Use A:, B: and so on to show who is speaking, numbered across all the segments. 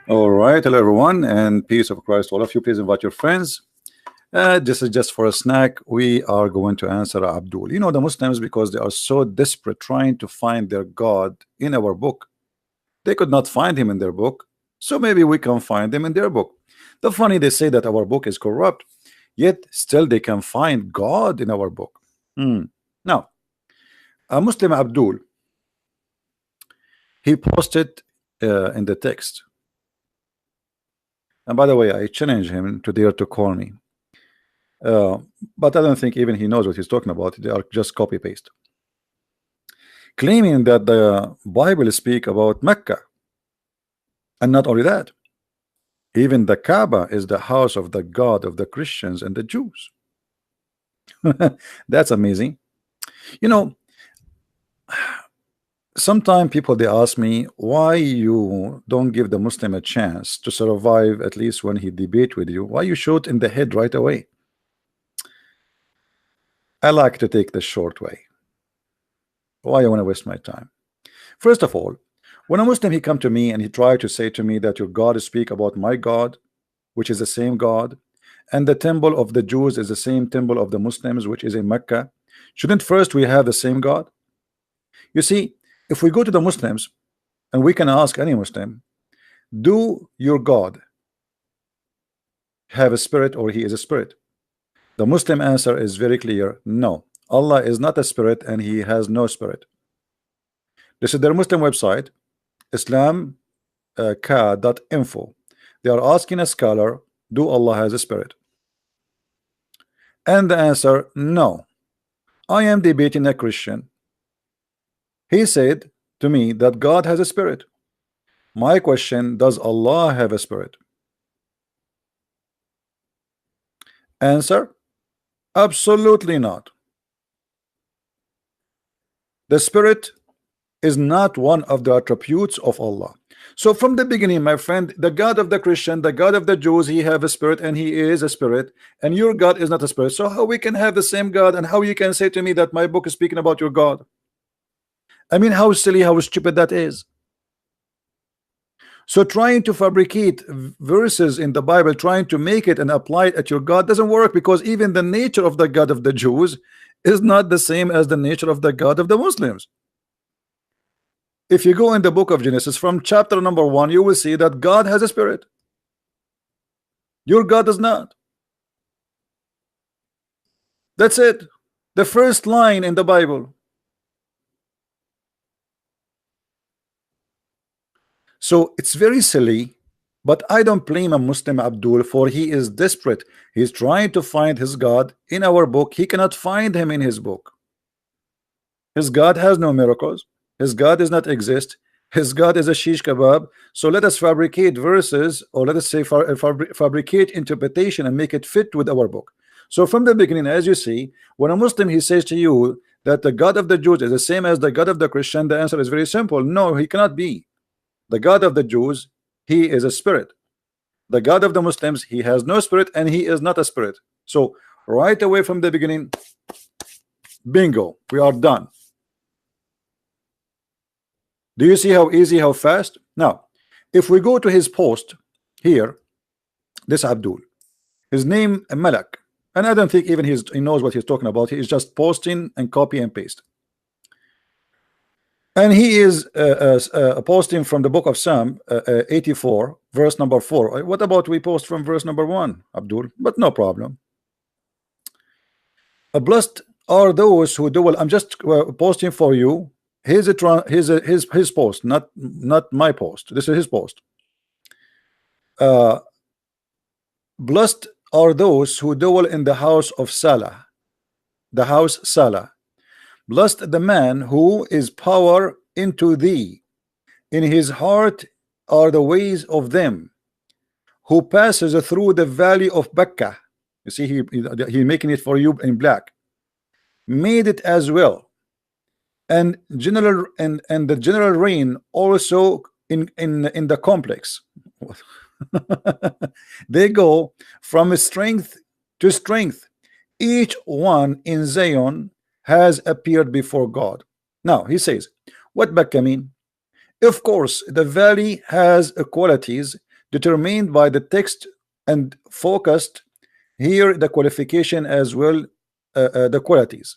A: All right, hello everyone, and peace of Christ to all of you. Please invite your friends. This is just for a snack. We are going to answer Abdul. You know, the Muslims, because they are so desperate trying to find their God in our book, they could not find him in their book. So maybe we can find him in their book. The funny, they say that our book is corrupt, yet still they can find God in our book. Now, a Muslim Abdul, he posted in the text. And by the way, I challenge him to dare to call me. Uh, but I don't think even he knows what he's talking about. They are just copy paste, claiming that the Bible speak about Mecca, and not only that, even the Kaaba is the house of the God of the Christians and the Jews. That's amazing. You know, sometimes people they ask me why you don't give the Muslim a chance to survive, at least when he debate with you. Why you shoot in the head right away? I like to take the short way. Why I want to waste my time? First of all, when a Muslim he come to me and he tried to say to me that your God speak about my God, which is the same God, and the temple of the Jews is the same temple of the Muslims, which is in Mecca, shouldn't first we have the same God? You see, if we go to the Muslims and we can ask any Muslim, do your God have a spirit or he is a spirit? The Muslim answer is very clear: no, Allah is not a spirit and he has no spirit. This is their Muslim website, islamka.info. They are asking a scholar, do Allah has a spirit? And the answer, no. I am debating a Christian. He said to me that God has a spirit. My question, does Allah have a spirit? Answer, absolutely not. The spirit is not one of the attributes of Allah. So from the beginning, my friend, the God of the Christian, the God of the Jews, he have a spirit and he is a spirit, and your God is not a spirit. So how we can have the same God, and how you can say to me that my book is speaking about your God? I mean, how silly, how stupid that is. So trying to fabricate verses in the Bible, trying to make it and apply it at your God doesn't work, because even the nature of the God of the Jews is not the same as the nature of the God of the Muslims. If you go in the book of Genesis from chapter number 1, you will see that God has a spirit. Your God does not. That's it. The first line in the Bible. So it's very silly, but I don't blame a Muslim Abdul, for he is desperate. He's trying to find his God in our book. He cannot find him in his book. His God has no miracles. His God does not exist. His God is a shish kebab. So let us fabricate verses, or let us say fabricate interpretation and make it fit with our book. So from the beginning, as you see, when a Muslim he says to you that the God of the Jews is the same as the God of the Christian, the answer is very simple: no, he cannot be. The God of the Jews, he is a spirit. The God of the Muslims, he has no spirit and he is not a spirit. So right away from the beginning, bingo, we are done. Do you see how easy, how fast? Now, if we go to his post here, this Abdul, his name Malak, and I don't think even he knows what he's talking about. He is just posting and copy and paste. And he is posting from the book of Psalm 84, verse number 4. What about we post from verse number 1, Abdul? But no problem. Blessed are those who do well. I'm just posting for you. His post, not my post. This is his post. Blessed are those who dwell in the house of Salah, the house Salah. Blessed the man who is power into thee. In his heart are the ways of them who passes through the valley of Mecca. You see, he making it for you in black. Made it as well. And general and the general rain also in the complex. They go from strength to strength. Each one in Zion has appeared before God. Now he says, what Mecca mean? Of course, the valley has qualities determined by the text and focused here the qualification as well, the qualities.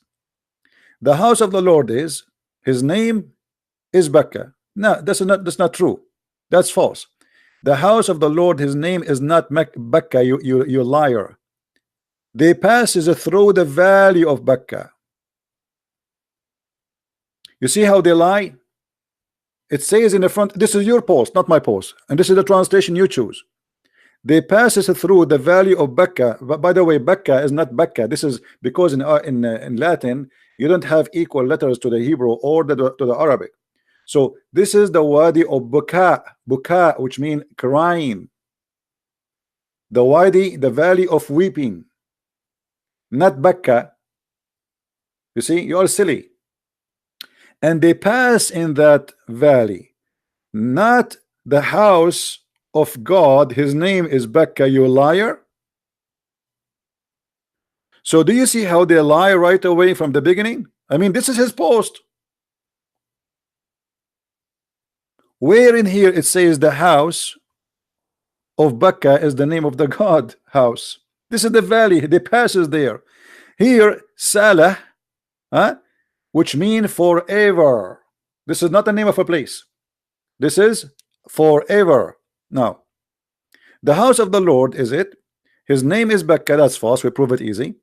A: The house of the Lord is, his name is Becca. No, that's not true. That's false. The house of the Lord, his name is not Becca, you liar. They passes through the valley of Becca. You see how they lie? It says in the front, this is your post, not my post, and this is the translation you choose. They passes through the valley of Becca. By the way, Becca is not Becca. This is because in Latin you don't have equal letters to the Hebrew or to the Arabic. So this is the wadi of Buka, Buka, which means crying. The wadi, the valley of weeping, not Becca. You see, you are silly. And they pass in that valley, not the house of God. His name is Becca, you liar. So do you see how they lie right away from the beginning? I mean, this is his post. Where in here it says the house of Becca is the name of the God house. This is the valley, they passes there. Here Salah, which mean forever. This is not the name of a place. This is forever. Now, the house of the Lord is it. His name is Becca. That's false. We prove it easy.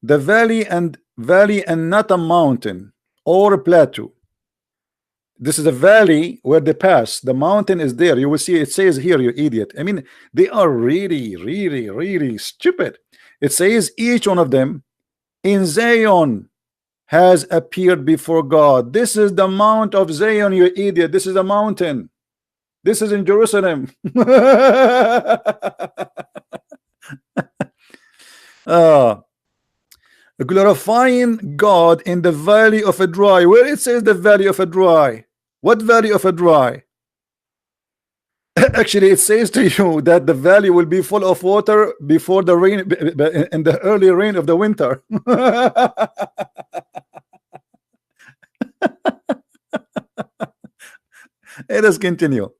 A: The valley and not a mountain or a plateau. This is a valley where they pass. The mountain is there. You will see it says here, you idiot. I mean, they are really stupid. It says each one of them in Zion has appeared before God. This is the Mount of Zion, you idiot. This is a mountain. This is in Jerusalem. Glorifying God in the valley of a dry. Where it says the valley of a dry? What valley of a dry? Actually, it says to you that the valley will be full of water before the rain, in the early rain of the winter. Let us continue.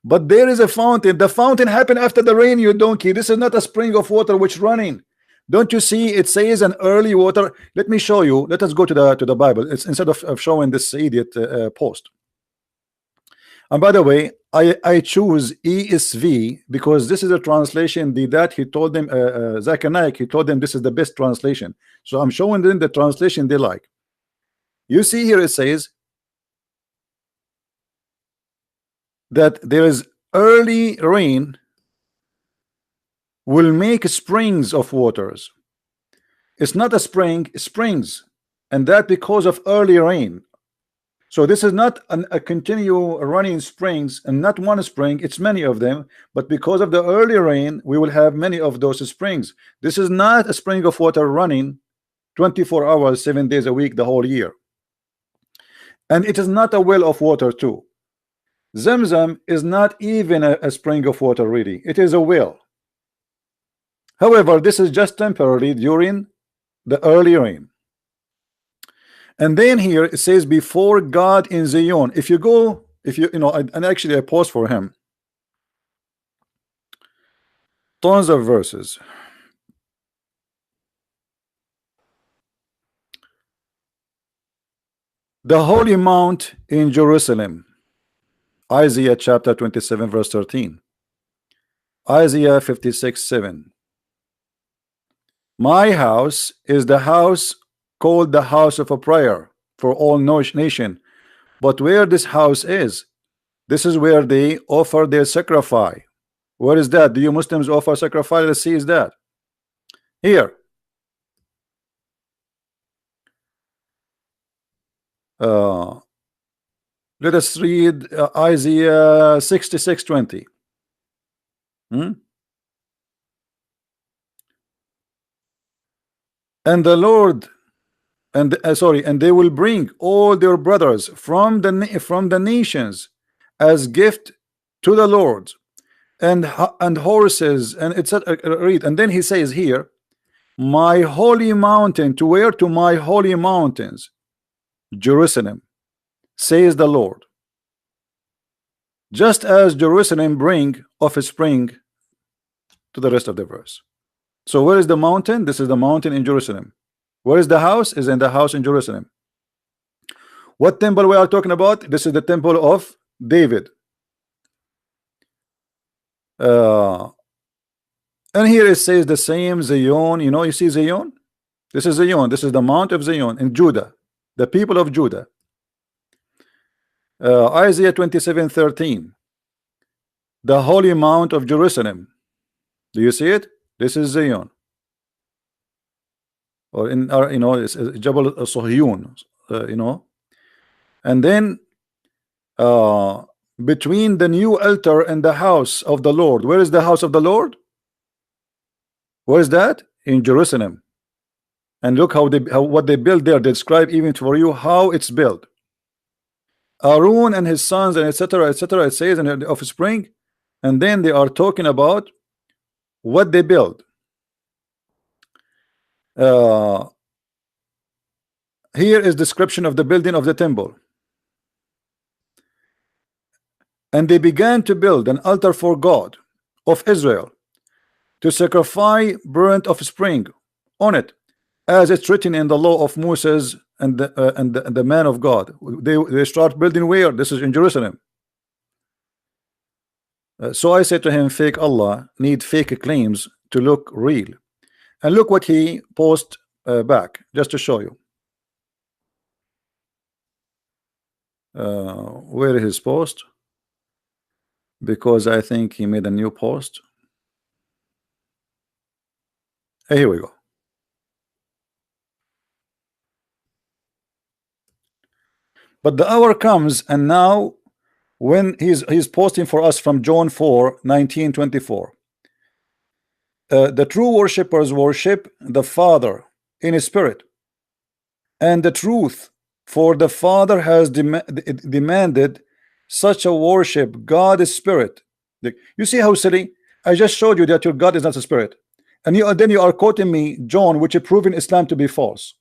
A: But there is a fountain. The fountain happened after the rain, you donkey. This is not a spring of water which running. Don't you see it says an early water? Let me show you. Let us go to the Bible. It's instead of showing this idiot post. And by the way, I choose ESV because this is a translation that he told them, Zakir Naik, he told them this is the best translation. So I'm showing them the translation they like. You see here it says that there is early rain will make springs of waters. It's not a spring, springs, and that because of early rain. So this is not a continue running springs, and not one spring, it's many of them, but because of the early rain we will have many of those springs. This is not a spring of water running 24 hours 7 days a week the whole year, and it is not a well of water too. Zamzam is not even a spring of water, really. It is a well. However, this is just temporary during the early rain. And then here it says before God in Zion. If you go, you know, and actually I pause for him. Tons of verses. The holy mount in Jerusalem. Isaiah chapter 27 verse 13. Isaiah 56:7. My house is the house called the house of a prayer for all nation, but where this house is, this is where they offer their sacrifice. Where is that? Do you Muslims offer sacrifice? Let's see, is that here? Let us read Isaiah 66:20. And the Lord, and and they will bring all their brothers from the nations as gift to the Lord, and horses, and etc. Read, and then he says here, my holy mountain. To where? To my holy mountains, Jerusalem, says the Lord. Just as Jerusalem bring offspring to the rest of the verse. So where is the mountain? This is the mountain in Jerusalem. Where is the house? Is in the house in Jerusalem. What temple we are talking about? This is the temple of David. And here it says the same Zion. You know, you see Zion? This is Zion. This is the Mount of Zion in Judah, the people of Judah. Isaiah 27:13, the holy mount of Jerusalem. Do you see it? This is Zion. Or in our, you know, it's Jabal Sohyun, you know. And then between the new altar and the house of the Lord, where is the house of the Lord? Where is that? In Jerusalem. And look how what they built there. They describe even for you how it's built. Aaron and his sons and etc. etc. It says in the offspring, and then they are talking about what they build. Here is description of the building of the temple. And they began to build an altar for God of Israel, to sacrifice burnt offspring on it, as it's written in the law of Moses and the man of God. They start building where? This is in Jerusalem. So I said to him, fake Allah need fake claims to look real. And look what he post back, just to show you. Where is his post? Because I think he made a new post. Here we go. But the hour comes, and now when he's posting for us from John 4:19-24. The true worshippers worship the Father in his spirit and the truth, for the Father has demanded such a worship. God is spirit. You see how silly? I just showed you that your God is not a spirit, and then you are quoting me John, which is proving Islam to be false.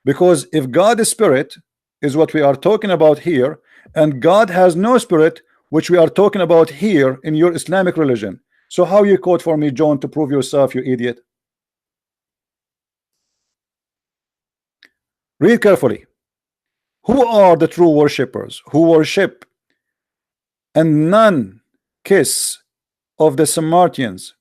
A: Because if God is spirit, is what we are talking about here, and God has no spirit, which we are talking about here in your Islamic religion. So how you quote for me John to prove yourself, you idiot? Read carefully. Who are the true worshippers? Who worship and none kiss of the Samaritans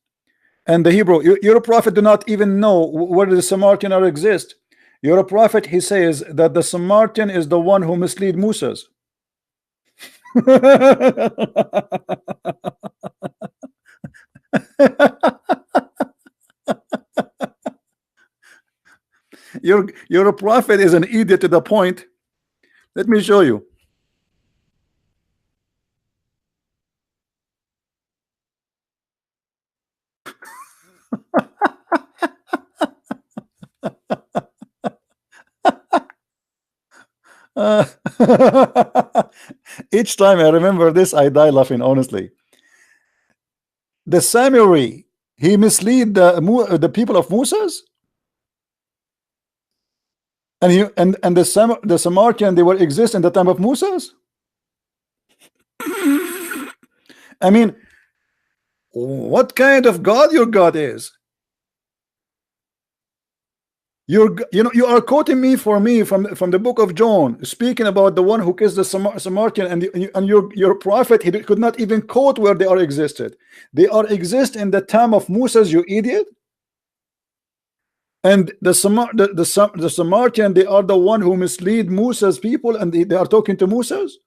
A: and the Hebrew. Your prophet do not even know whether the Samaritan or exist. Your prophet, he says that the Samaritan is the one who mislead Moses. Your prophet is an idiot to the point. Let me show you. Each time I remember this, I die laughing, honestly. The Samurai, he mislead the people of Moses, and the Samaritan, they will exist in the time of Moses. I mean, what kind of God your God is? You are quoting me from the book of John, speaking about the one who kissed the Samaritan, and your prophet, he could not even quote where they are existed. They are exist in the time of Moses, you idiot. And the Samaritan, they are the one who mislead Moses people, and they are talking to Moses.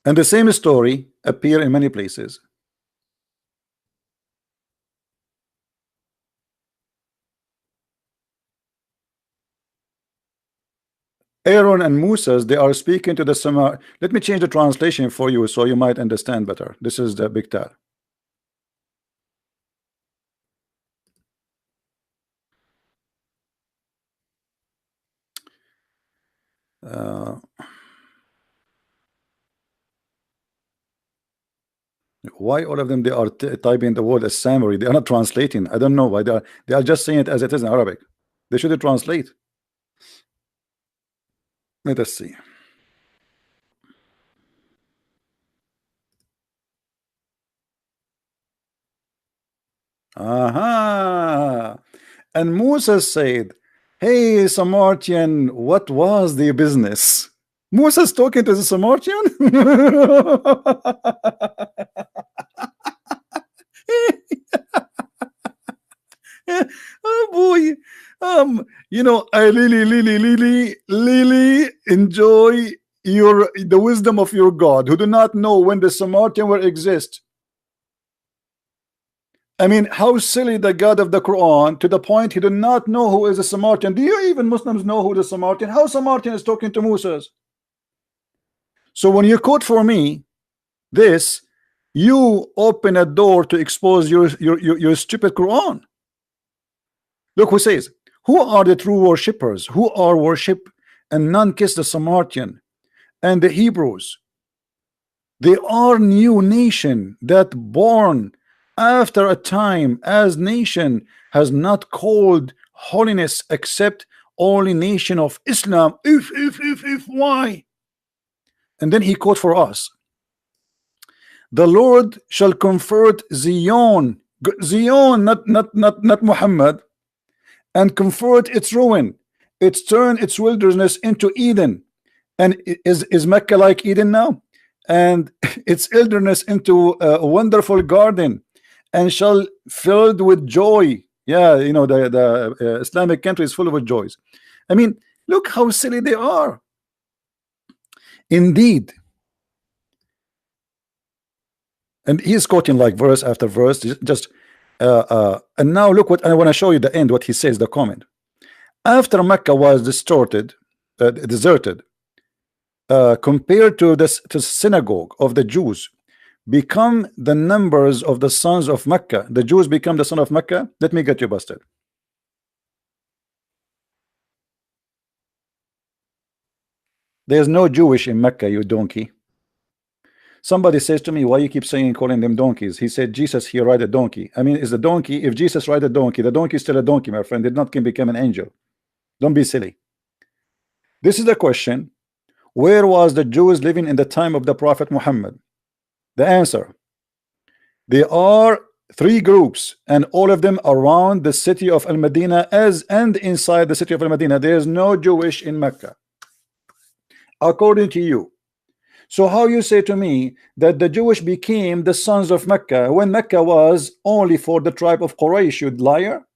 A: And the same story appear in many places. Aaron and Moses, they are speaking to the Samar. Let me change the translation for you so you might understand better. This is the Big Tar. why all of them they are typing the word as summary? They are not translating. I don't know why they are just saying it as it is in Arabic. They should translate. Let us see. Aha. And Musa said, hey Samaritan, what was the business? Musa's talking to the Samaritan. Oh boy. You know, I really enjoy the wisdom of your God, who do not know when the Samaritan will exist. I mean, how silly the God of the Quran, to the point he did not know who is a Samaritan. Do you even Muslims know who the Samaritan? How Samaritan is talking to Moses? So when you quote for me this, you open a door to expose your stupid Quran. Look who says, who are the true worshippers? Who are worship and none kiss the Samaritan and the Hebrews? They are new nation that born after a time as nation has not called holiness except only nation of Islam. If why? And then he quote for us, the Lord shall convert Zion, not Muhammad, and convert its ruin, its turn its wilderness into Eden. And is Mecca like Eden now? And its wilderness into a wonderful garden, and shall filled with joy. Yeah, you know, the Islamic country is full of joys. I mean, look how silly they are. Indeed. And he's quoting like verse after verse, just and now look what I want to show you the end, what he says, the comment. After Mecca was deserted, compared to this to synagogue of the Jews, become the numbers of the sons of Mecca. The Jews become the son of Mecca. Let me get you busted. There's no Jewish in Mecca, you donkey. Somebody says to me, why you keep saying calling them donkeys? He said Jesus, he ride a donkey. I mean, is a donkey, if Jesus ride a donkey, the donkey is still a donkey, my friend. Did not can become an angel. Don't be silly. This is the question. Where was the Jews living in the time of the Prophet Muhammad? The answer, there are three groups, and all of them around the city of Al-Madinah, and inside the city of Al-Madinah. There is no Jewish in Mecca, according to you. So how you say to me that the Jewish became the sons of Mecca when Mecca was only for the tribe of Quraysh, you liar?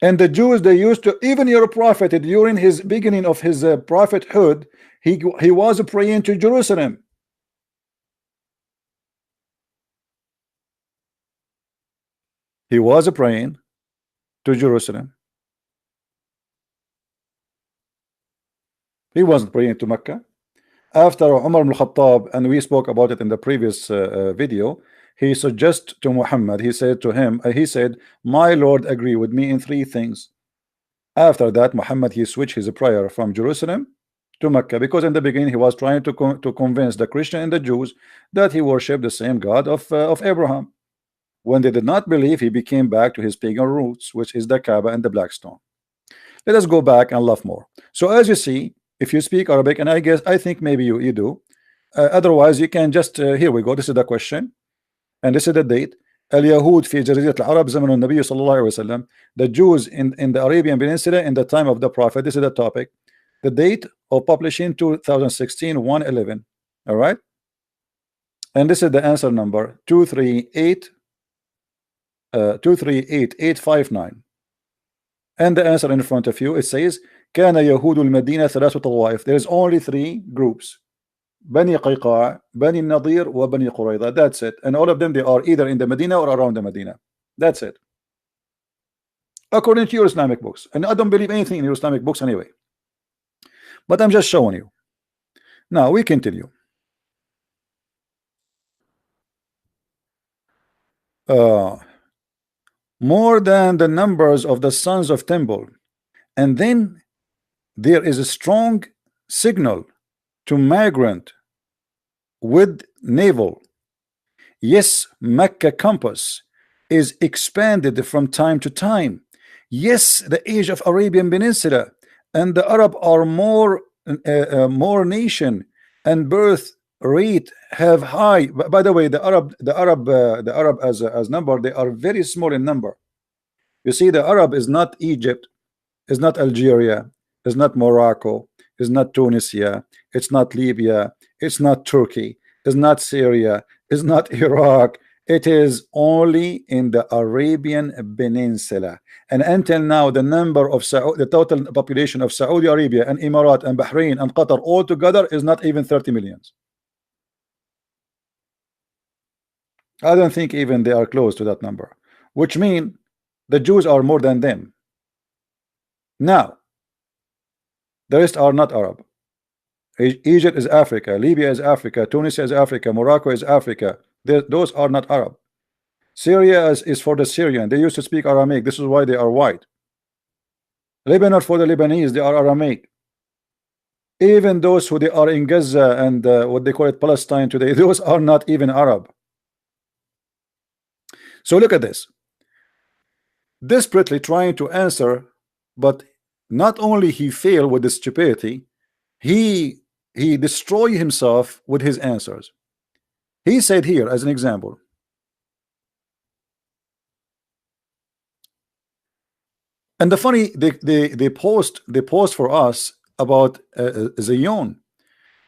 A: And the Jews, they used to, even your prophet during his beginning of his prophethood, he was praying to Jerusalem. He was praying to Jerusalem. He wasn't praying to Mecca. After Umar ibn Khattab, and we spoke about it in the previous video, he suggested to Muhammad, he said to him, he said, my Lord agree with me in three things. After that, Muhammad, he switched his prayer from Jerusalem to Mecca, because in the beginning he was trying to convince the Christian and the Jews that he worshiped the same God of Abraham. When they did not believe, he became back to his pagan roots, which is the Kaaba and the black stone. Let us go back and love more. So as you see, if you speak Arabic, and I think maybe you do, otherwise you can just here we go. This is the question, and this is the date. اليهود في جزيرة العرب زمن النبي صلى الله عليه وسلم. The Jews in the Arabian Peninsula in the time of the Prophet. This is the topic. The date of publishing 2016 1/11. All right, and this is the answer number 238,859. And the answer in front of you, it says كان يهود المدينة ثلاثة طوائف. There is only three groups: Bani Qayqa, Bani Nadir, wa Bani Qurayza. That's it. And all of them, they are either in the Medina or around the Medina. That's it, according to your Islamic books. And I don't believe anything in your Islamic books anyway, but I'm just showing you. Now we continue. More than the numbers of the sons of temple. And then there is a strong signal to migrant with naval. Yes, Mecca compass is expanded from time to time. Yes, the age of Arabian Peninsula and the Arab are more nation and birth rate have high. By the way, the Arab as number, they are very small in number. You see, the Arab is not Egypt, is not Algeria, is not Morocco, is not Tunisia, it's not Libya, it's not Turkey, it's not Syria, it's not Iraq. It is only in the Arabian Peninsula. And until now, the number of the total population of Saudi Arabia and Emirat and Bahrain and Qatar all together is not even 30 millions. I don't think even they are close to that number, which means the Jews are more than them. Now, the rest are not Arab. Egypt is Africa, Libya is Africa, Tunisia is Africa, Morocco is Africa. Those are not Arab. Syria is for the Syrian. They used to speak Aramaic. This is why they are white. Lebanon for the Lebanese. They are Aramaic. Even those who they are in Gaza and what they call it Palestine today, those are not even Arab. So look at this. Desperately trying to answer, but not only he failed with the stupidity, he destroyed himself with his answers. He said here as an example, and the funny they post for us about Zion.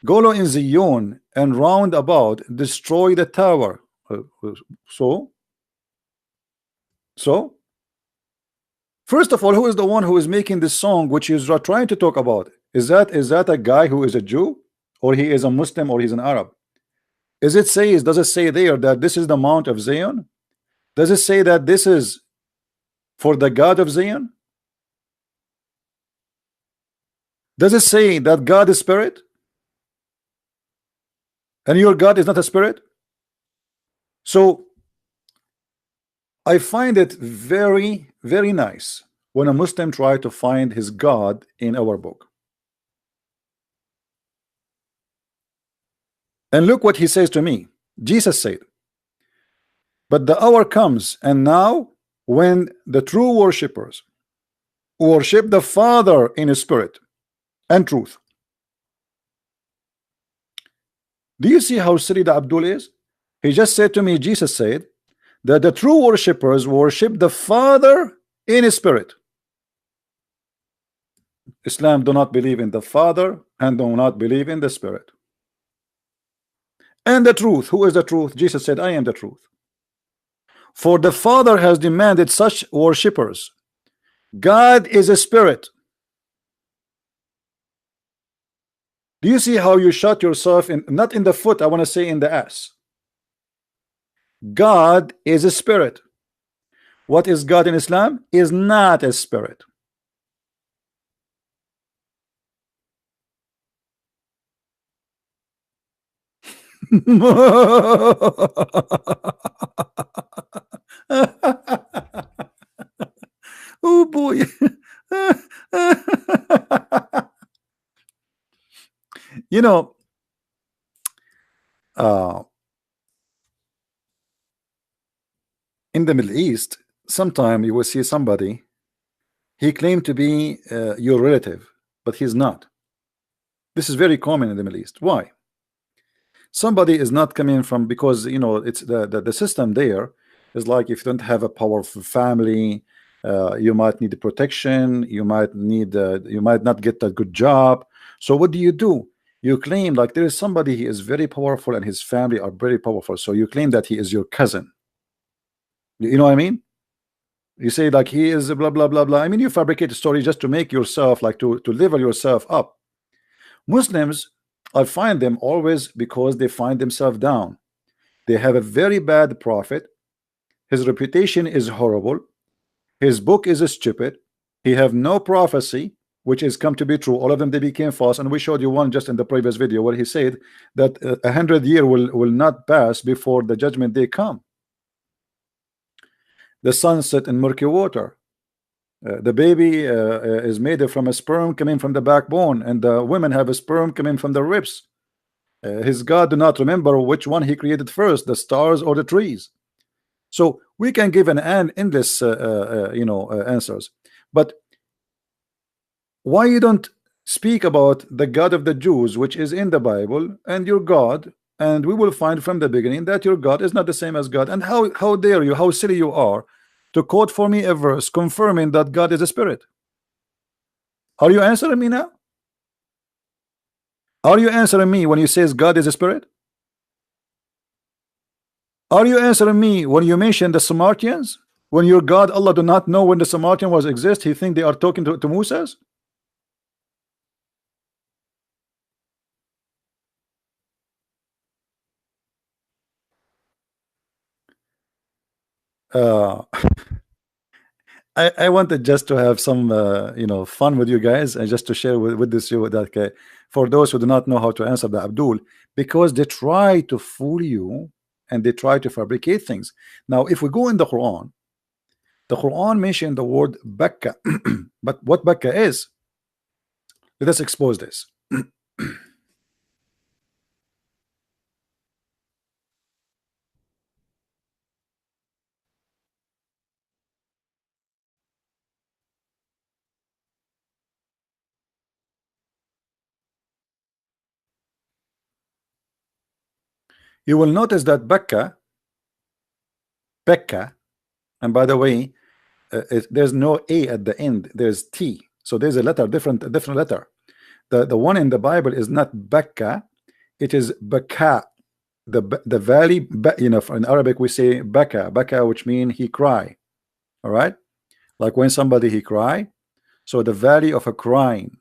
A: Go in Zion and round about destroy the tower. So first of all, who is the one who is making this song which is trying to talk about? Is that a guy who is a Jew, or he is a Muslim, or he's an Arab? Does it say there that this is the Mount of Zion? Does it say that this is for the God of Zion? Does it say that God is spirit? And your God is not a spirit? So I find it very, very nice when a Muslim tries to find his God in our book. And look what he says to me. Jesus said, but the hour comes, and now when the true worshippers worship the Father in a spirit and truth. Do you see how silly the Abdul is? He just said to me, Jesus said that the true worshippers worship the Father in a spirit. Islam do not believe in the Father and do not believe in the Spirit. And the truth, who is the truth? Jesus said, I am the truth. For the Father has demanded such worshippers. God is a spirit. Do you see how you shot yourself in, not in the foot, I want to say in the ass? God is a spirit. What is God in Islam? Is not a spirit. Oh boy. You know, in the Middle East, sometime you will see somebody, he claimed to be your relative, but he's not. This is very common in the Middle East. Why? Somebody is not coming from, because you know it's the system there is like, if you don't have a powerful family, you might need protection, you might not get a good job. So what do? You claim like there is somebody, he is very powerful and his family are very powerful, so you claim that he is your cousin. You know what I mean? You say like he is blah blah blah blah. I mean, you fabricate a story just to make yourself like to level yourself up. Muslims, I find them always, because they find themselves down. They have a very bad prophet. His reputation is horrible. His book is stupid. He have no prophecy which is come to be true. All of them, they became false, and we showed you one just in the previous video where he said that 100 years will not pass before the judgment day come. The sun set in murky water. The baby is made from a sperm coming from the backbone, and the women have a sperm coming from the ribs. His God do not remember which one he created first, the stars or the trees. So we can give an endless answers, but why you don't speak about the God of the Jews, which is in the Bible, and your God, and we will find from the beginning that your God is not the same as God. And how dare you, how silly you are to quote for me a verse confirming that God is a spirit? Are you answering me now? Are you answering me when you says God is a spirit? Are you answering me when you mention the Samaritans? When your God Allah do not know when the Samaritan was exist, he think they are talking to Moses? Uh, I wanted just to have some fun with you guys and just to share with this you that for those who do not know how to answer the Abdul, because they try to fool you and they try to fabricate things. Now if we go in the Quran mentioned the word Bakka, but what Bakka is, let us expose this. You will notice that Bekka, and by the way, there's no a at the end, there's t, so there's a different letter. The one in the Bible is not Bekka, it is Baka. The valley, in Arabic we say Baka, which means he cry. All right, like when somebody he cry, so the valley of a crying.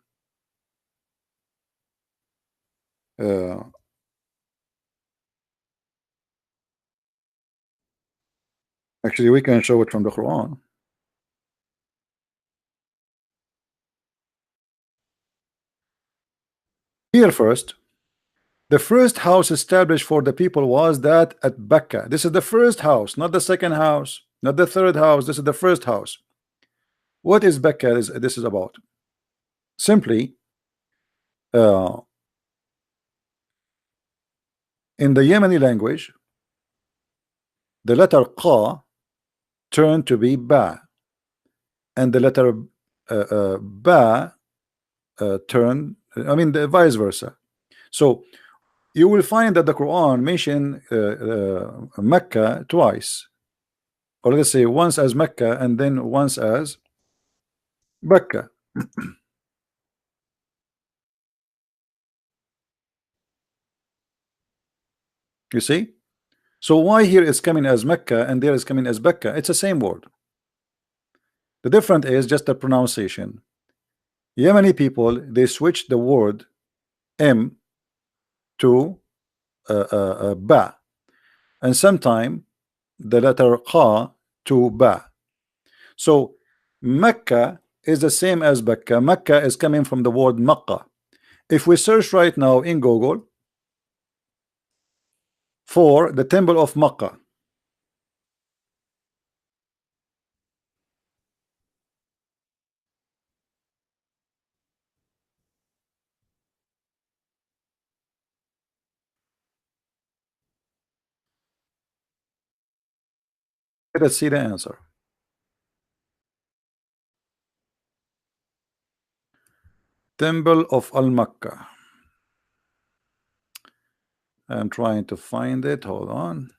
A: uh, Actually we can show it from the Quran. Here first, the first house established for the people was that at Becca. This is the first house, not the second house, not the third house. This is the first house. What is Becca? This is about? Simply, uh, in the Yemeni language, the letter Qa turned to be Ba, and the letter Ba turned, I mean, the vice versa. So you will find that the Quran mentioned Mecca twice, or let's say once as Mecca and then once as Becca. You see? So why here is coming as Mecca and there is coming as Becca? It's the same word. The difference is just the pronunciation. Yemeni people, they switch the word M to Ba, and sometime the letter Qa to Ba. So Mecca is the same as Becca. Mecca is coming from the word Makkah. If we search right now in Google for the temple of Makkah, let us see the answer. Temple of Al-Makkah. I'm trying to find it. Hold on.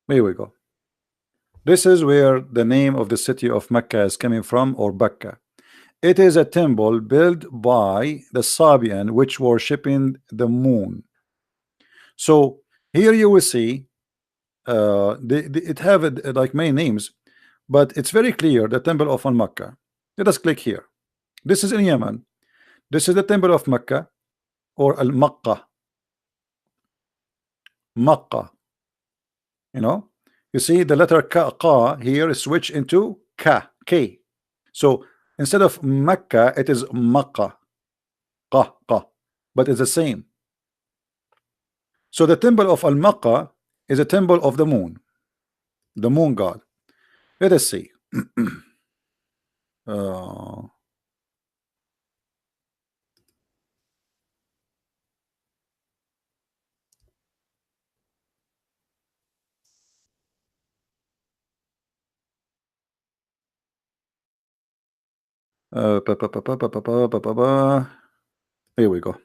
A: Here we go. This is where the name of the city of Mecca is coming from, or Becca. It is a temple built by the Sabian, which worshipping the moon. So here you will see it have like many names, but it's very clear the temple of Mecca. Let us click here. This is in Yemen. This is the temple of Mecca, or Al Makkah. Makkah. You know, you see the letter Ka here is switched into K. So instead of Mecca, it is Makkah, Qa, but it's the same. So the temple of Al-Makkah is a temple of the moon god. Let us see. uh, Pa, pa, pa, pa, pa, pa, pa, pa, pa, pa. Here we go.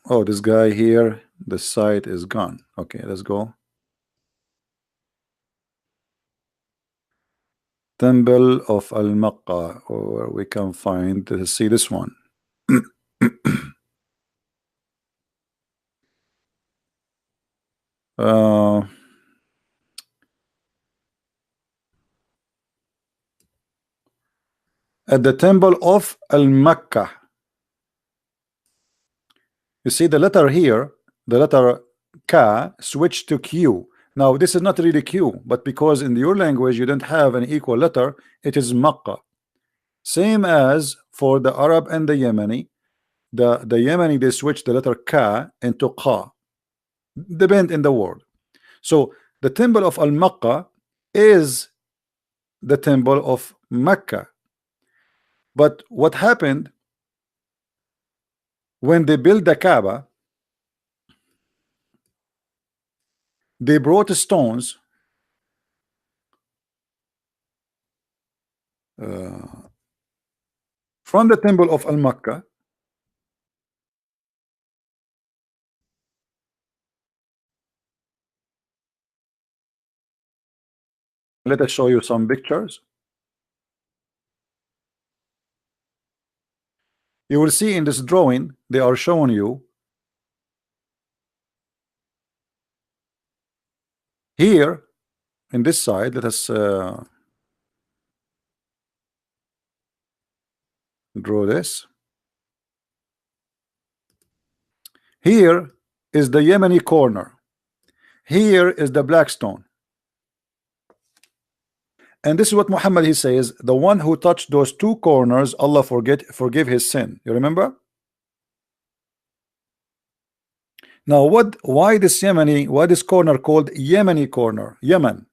A: Oh, this guy here, the site is gone. Okay, let's go. Temple of Al-Mecca, or we can find, see this one. uh, at the Temple of Al-Mecca. You see the letter here, the letter K switched to Q. Now this is not really Q, but because in your language you don't have an equal letter, it is Mecca. Same as for the Arab and the Yemeni. The Yemeni, they switch the letter K into Qa, depend in the word. So the temple of Al-Mecca is the temple of Mecca. But what happened when they built the Kaaba? They brought stones from the temple of Al-Mecca. Let us show you some pictures. You will see in this drawing they are showing you here in this side. Let us draw this. Here is the Yemeni corner. Here is the black stone. And this is what Muhammad, he says, the one who touched those two corners, Allah forgive his sin. You remember? Now why this corner called Yemeni corner? Yemen,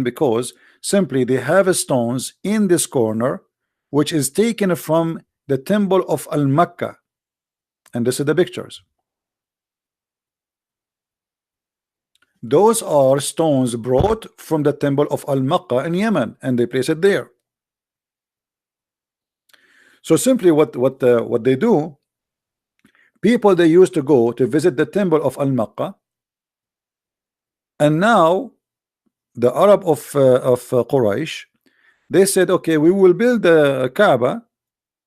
A: because simply they have stones in this corner which is taken from the temple of Al-Mecca. And this is the pictures. Those are stones brought from the temple of Al-Mecca in Yemen, and they place it there. So simply what they do, people, they used to go to visit the temple of Al-Mecca, and now the Arab of Quraysh, they said, okay, we will build a Kaaba,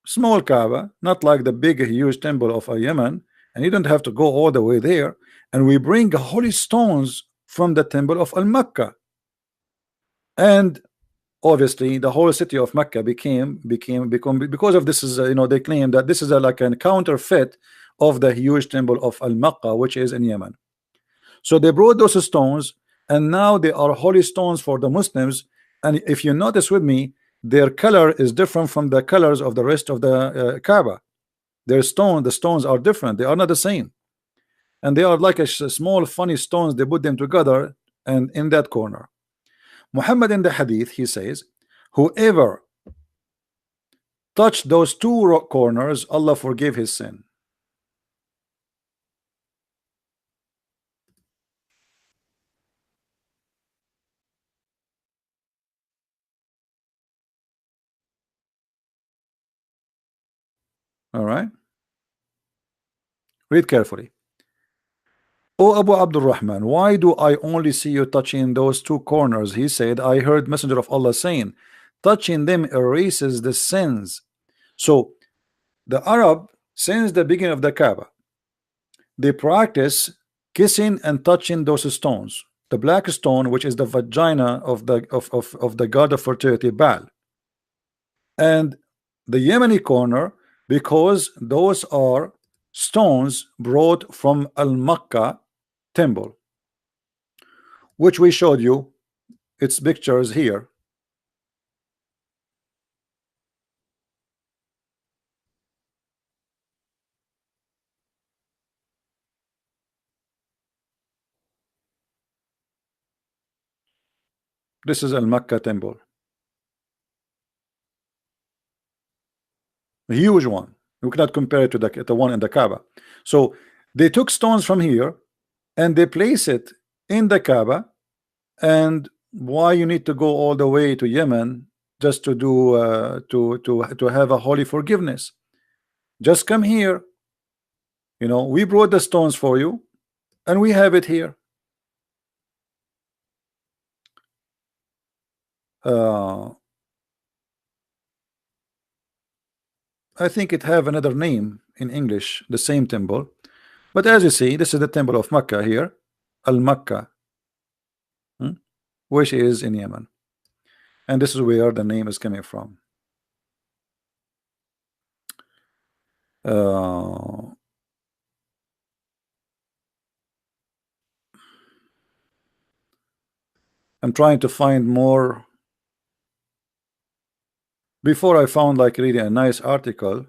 A: small Kaaba, not like the big huge temple of Yemen, and you don't have to go all the way there, and we bring holy stones from the temple of Al-Mecca. And obviously the whole city of Mecca become because of this is they claim that this is like a counterfeit of the huge temple of Al-Mecca, which is in Yemen. So they brought those stones, and now they are holy stones for the Muslims. And if you notice with me, their color is different from the colors of the rest of the Kaaba. The stones are different, they are not the same, and they are like a small funny stones. They put them together, and in that corner, Muhammad in the hadith, he says, whoever touched those two corners, Allah forgive his sin. All right, read carefully. O Abu Abdul Rahman, why do I only see you touching those two corners? He said, I heard Messenger of Allah saying, touching them erases the sins. So the Arab, since the beginning of the Kaaba, they practice kissing and touching those stones. The black stone, which is the vagina of the god of fertility, Baal, and the Yemeni corner, because those are stones brought from Al-Makkah temple, which we showed you its pictures here. This is Al-Makkah temple, a huge one. You cannot compare it to the one in the Kaaba. So they took stones from here and they place it in the Kaaba. And why you need to go all the way to Yemen just to do to have a holy forgiveness. Just come here. We brought the stones for you, and we have it here. I think it have another name in English, the same temple. But as you see, this is the temple of Mecca here, Al-Makkah, which is in Yemen. And this is where the name is coming from. I'm trying to find more. Before I found like really a nice article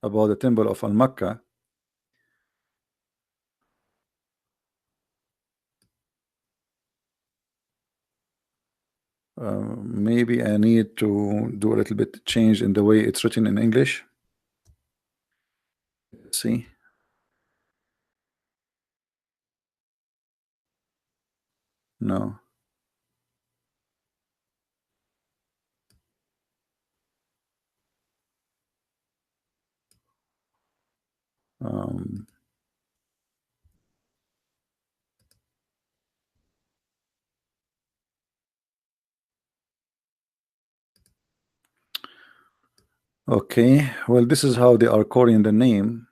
A: about the temple of Al-Makkah. Maybe I need to do a little bit change in the way it's written in English. Let's see. No. Okay, well, this is how they are calling the name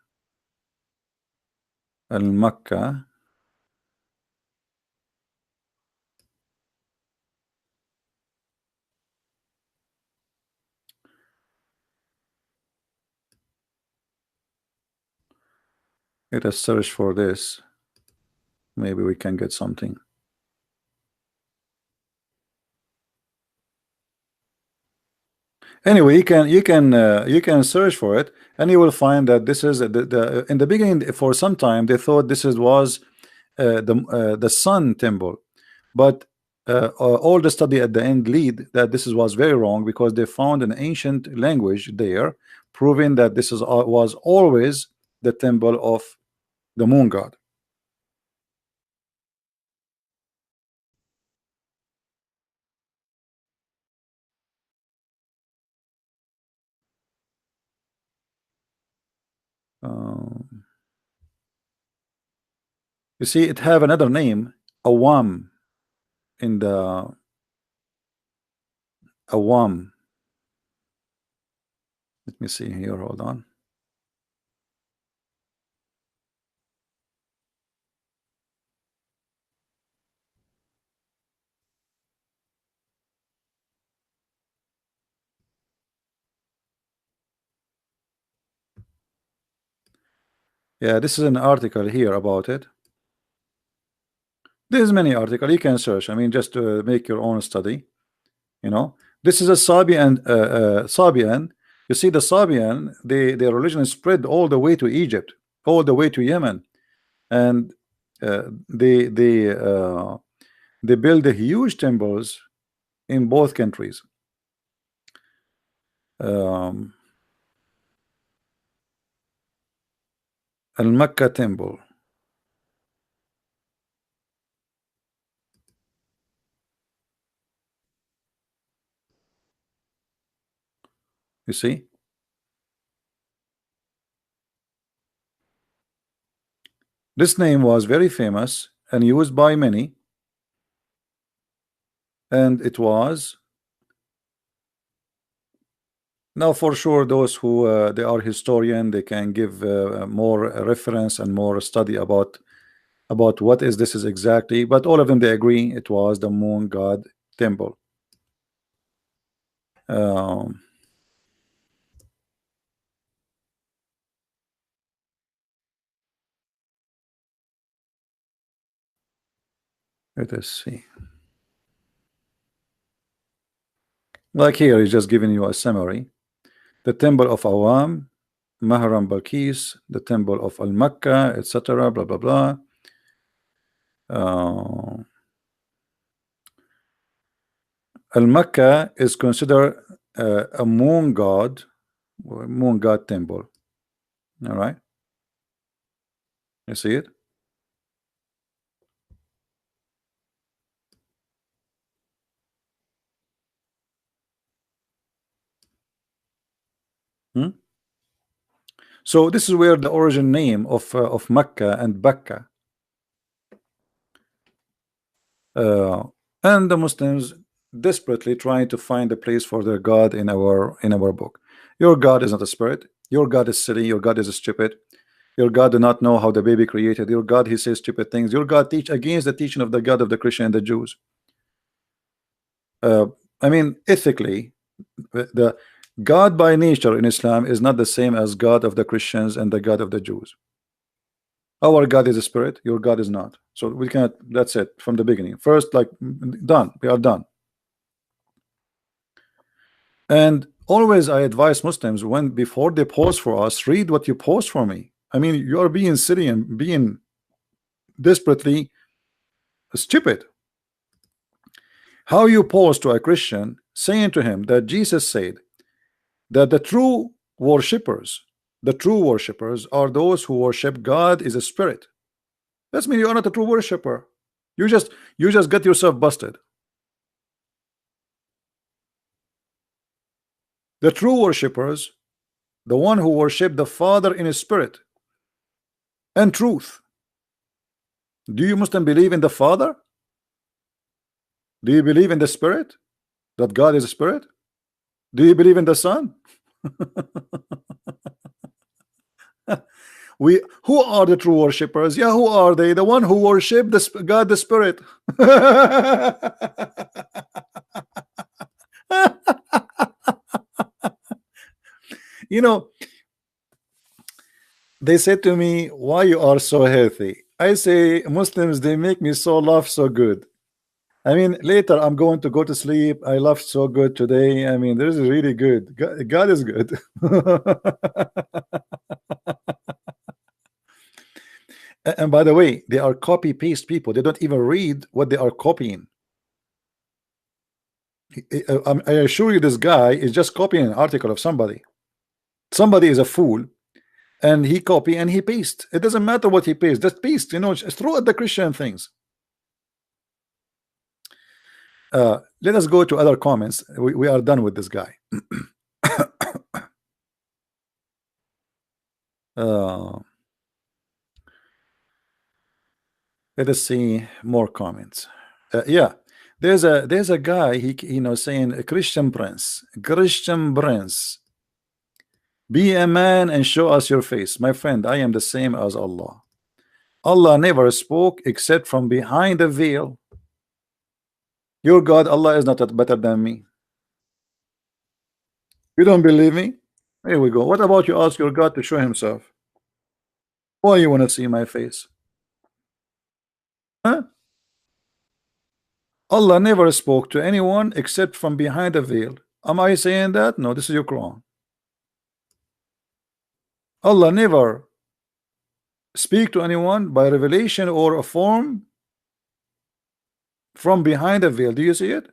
A: Al-Makkah. Let us search for this. Maybe we can get something. Anyway, you can search for it, and you will find that this is the in the beginning. For some time, they thought this was the sun temple, but all the study at the end lead that this was very wrong, because they found an ancient language there proving that this was always the temple of the moon god. You see, it have another name, Awam, in the Awam. Let me see here. Hold on. Yeah, this is an article here about it. There's many articles you can search. I mean, just to make your own study. This is a Sabian. Sabian. You see, the Sabian, their religion is spread all the way to Egypt, all the way to Yemen, and they build the huge temples in both countries. Al-Makkah temple. You see, this name was very famous and used by many, and it was now for sure those who they are historian, they can give more reference and more study about what is this is exactly, but all of them they agree it was the moon god temple. Um, Let us see. Like here, he's just giving you a summary. The temple of Awam, Mahram Balkis, the temple of Al-Makkah, etc. Blah blah blah. Al-Makkah is considered a moon god temple. All right, you see it. So this is where the origin name of Mecca and Becca, uh, and the Muslims desperately trying to find a place for their God in our book. Your God is not a spirit. Your God is silly. Your God is stupid. Your God do not know how the baby created. Your God, he says stupid things. Your God teach against the teaching of the God of the Christian and the Jews. I mean, ethically, the God by nature in Islam is not the same as God of the Christians and the God of the Jews. Our God is a spirit. Your God is not. So we cannot. That's it from the beginning. First, like done. We are done. And always I advise Muslims, when before they post for us, read what you post for me. I mean, you are being silly and being desperately stupid. How you post to a Christian saying to him that Jesus said that the true worshippers are those who worship God is a spirit. That means you are not a true worshipper. You just got yourself busted. The true worshippers, the one who worship the Father in his spirit and truth. Do you Muslim believe in the Father? Do you believe in the Spirit? That God is a spirit? Do you believe in the Son? Who are the true worshippers? Yeah, who are they? The one who worship God the Spirit. You know, they said to me, why you are so healthy? I say, Muslims, they make me so laugh so good. I mean, later I'm going to go to sleep. I laughed so good today. I mean, this is really good. God is good. And by the way, they are copy paste people. They don't even read what they are copying. I assure you, this guy is just copying an article of somebody. Somebody is a fool, and he copy and he paste. It doesn't matter what he paste. Just paste. Just throw at the Christian things. Let us go to other comments. We are done with this guy. Let us see more comments. Yeah, there's a guy saying a Christian prince, be a man and show us your face. My friend, I am the same as Allah. Allah never spoke except from behind a veil. Your God, Allah, is not better than me. You don't believe me? Here we go. What about you ask your God to show himself? Why you want to see my face? Huh? Allah never spoke to anyone except from behind a veil. Am I saying that? No, this is your Quran. Allah never speak to anyone by revelation or a form from behind a veil. Do you see it?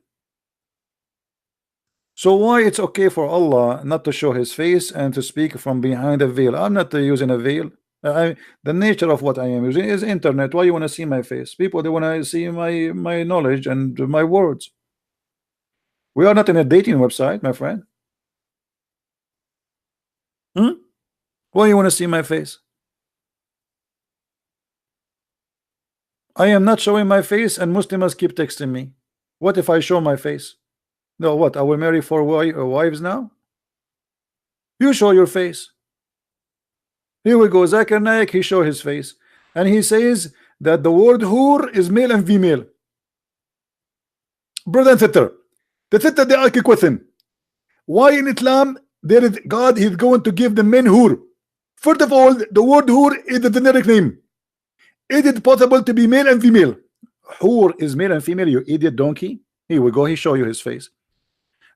A: So why it's okay for Allah not to show his face and to speak from behind a veil? I'm not using a veil. The nature of what I am using is internet. Why you want to see my face? People, they want to see my knowledge and my words. We are not in a dating website, my friend. Why you want to see my face? I am not showing my face, and Muslims keep texting me. What if I show my face? No, what? I will marry 4 wives now? You show your face. Here we go. Zakir Naik, he show his face, and he says that the word hur is male and female. Brother and sister, the sister, they ask a question. Why in Islam there is God is going to give the men hur? First of all, the word hur is a generic name. Is it possible to be male and female? Hur is male and female, you idiot donkey. Here we go. He show you his face.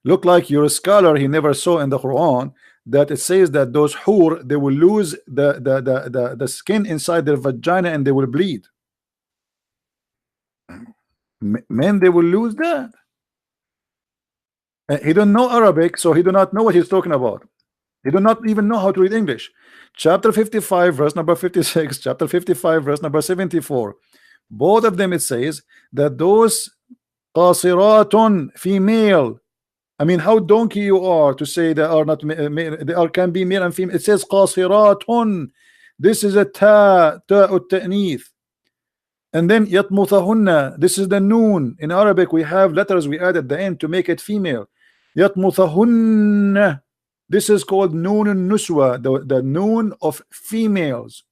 A: Look like you're a scholar. He never saw in the Quran that it says that those hur, they will lose the skin inside their vagina and they will bleed. Men, they will lose that. He don't know Arabic, so he do not know what he's talking about. He do not even know how to read English. Chapter 55 verse number 56, chapter 55 verse number 74, both of them it says that those qasiratun, female, I mean, how donkey you are to say they are not they are can be male and female. It says qasiratun. This is a ta'ut ta'nith. And then yatmuthahunna. This is the noon. In Arabic, we have letters we add at the end to make it female. Yatmuthahunna. This is called noon nuswa, the noon of females.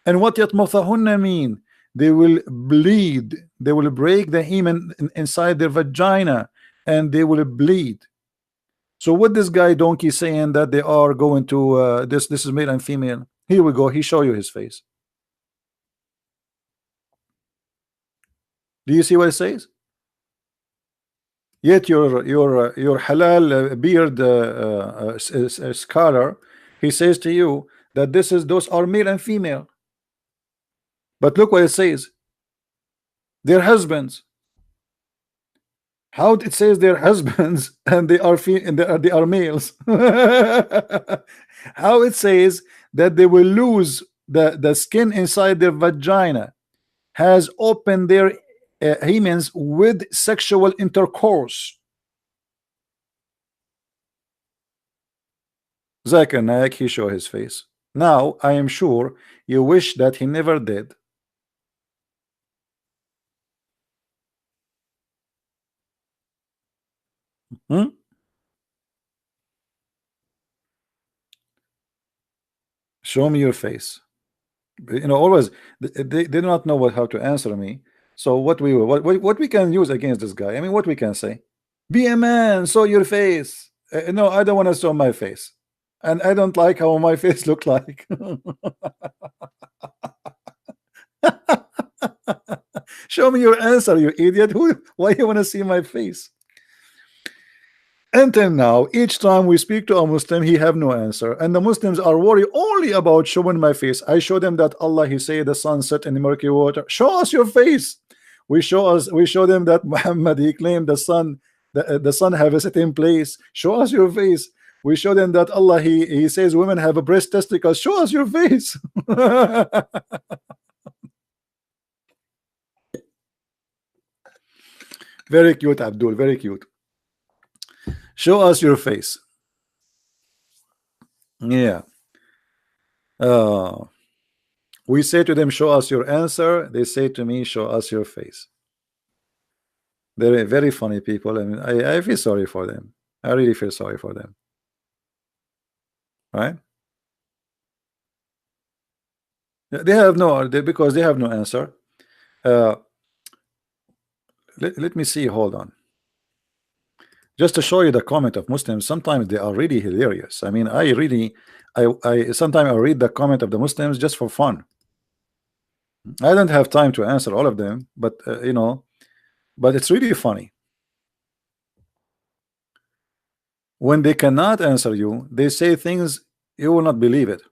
A: And what yatmuthahunna mean? They will bleed. They will break the hymen inside their vagina, and they will bleed. So what this guy donkey saying that they are going to this is male and female. Here we go. He show you his face. Do you see what it says? Yet your halal beard scholar, he says to you that those are male and female. But look what it says. Their husbands. How it says their husbands and they are males? How it says that they will lose the skin inside their vagina has opened their hymens with sexual intercourse. Zakir Naik, he show his face. Now I am sure you wish that he never did. Show me your face. You know, always they do not know how to answer me. So what we can use against this guy? I mean, what we can say? Be a man, show your face. No, I don't want to show my face, and I don't like how my face look like. Show me your answer, you idiot. Why you want to see my face? Until now, each time we speak to a Muslim, he have no answer, and the Muslims are worried only about showing my face. I show them that Allah, he say the sun set in the murky water. Show us your face. We show them that Muhammad, he claimed the sun have a certain place. Show us your face. We show them that Allah, he says women have a breast testicles. Show us your face. Very cute, Abdul, very cute. Show us your face. Yeah. We say to them, show us your answer. They say to me, show us your face. They're very funny people. I mean, I feel sorry for them. I really feel sorry for them. Right? They have no, because they have no answer. Let me see. Hold on. Just to show you the comment of Muslims, sometimes they are really hilarious. I mean, I sometimes I read the comment of the Muslims just for fun. I don't have time to answer all of them, but you know, but it's really funny. When they cannot answer you, they say things you will not believe it.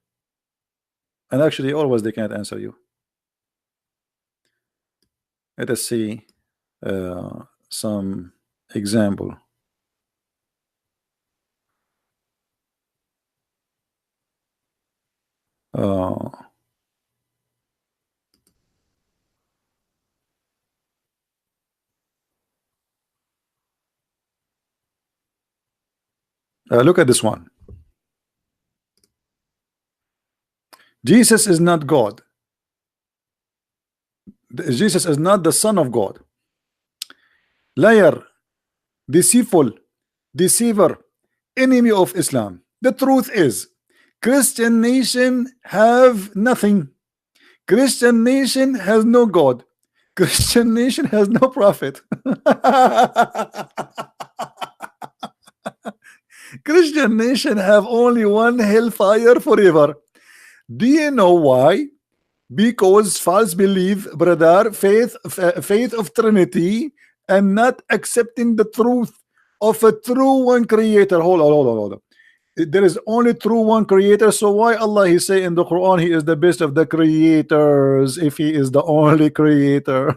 A: And actually, always they can't answer you. Let us see some example. Look at this one. Jesus is not God. Jesus is not the Son of God. Liar, deceitful, deceiver, enemy of Islam. The truth is, Christian nation have nothing. Christian nation has no God. Christian nation has no prophet. Christian nation have only one hellfire forever. Do you know why? Because false belief, brother, faith of Trinity, and not accepting the truth of a true one creator. Hold on. There is only true one creator. So why Allah, he say in the Quran, he is the best of the creators if he is the only creator?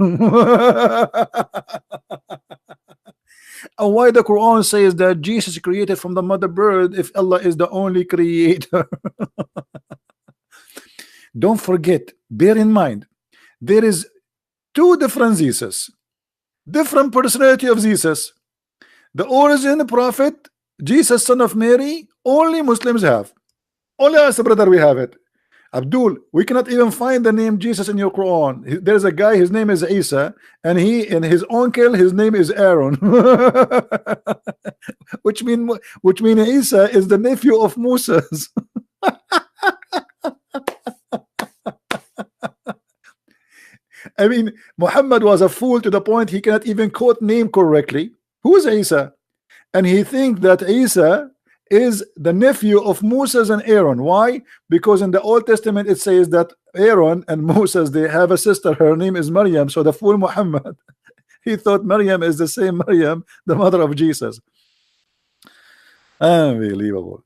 A: And why the Quran says that Jesus created from the mother bird if Allah is the only creator? Don't forget, bear in mind, there is two different Jesus, different personality of Jesus. The origin prophet, Jesus, son of Mary, only Muslims have. Only us, brother, we have it. Abdul, we cannot even find the name Jesus in your Quran. There's a guy, his name is Isa, and his uncle, his name is Aaron. which mean Isa is the nephew of Moses. I mean, Muhammad was a fool to the point he cannot even quote name correctly. Who is Isa? And he thinks that Isa is the nephew of Moses and Aaron. Why? Because in the Old Testament it says that Aaron and Moses, they have a sister, her name is Maryam. So the fool Muhammad, he thought Maryam is the same Maryam, the mother of Jesus. Unbelievable.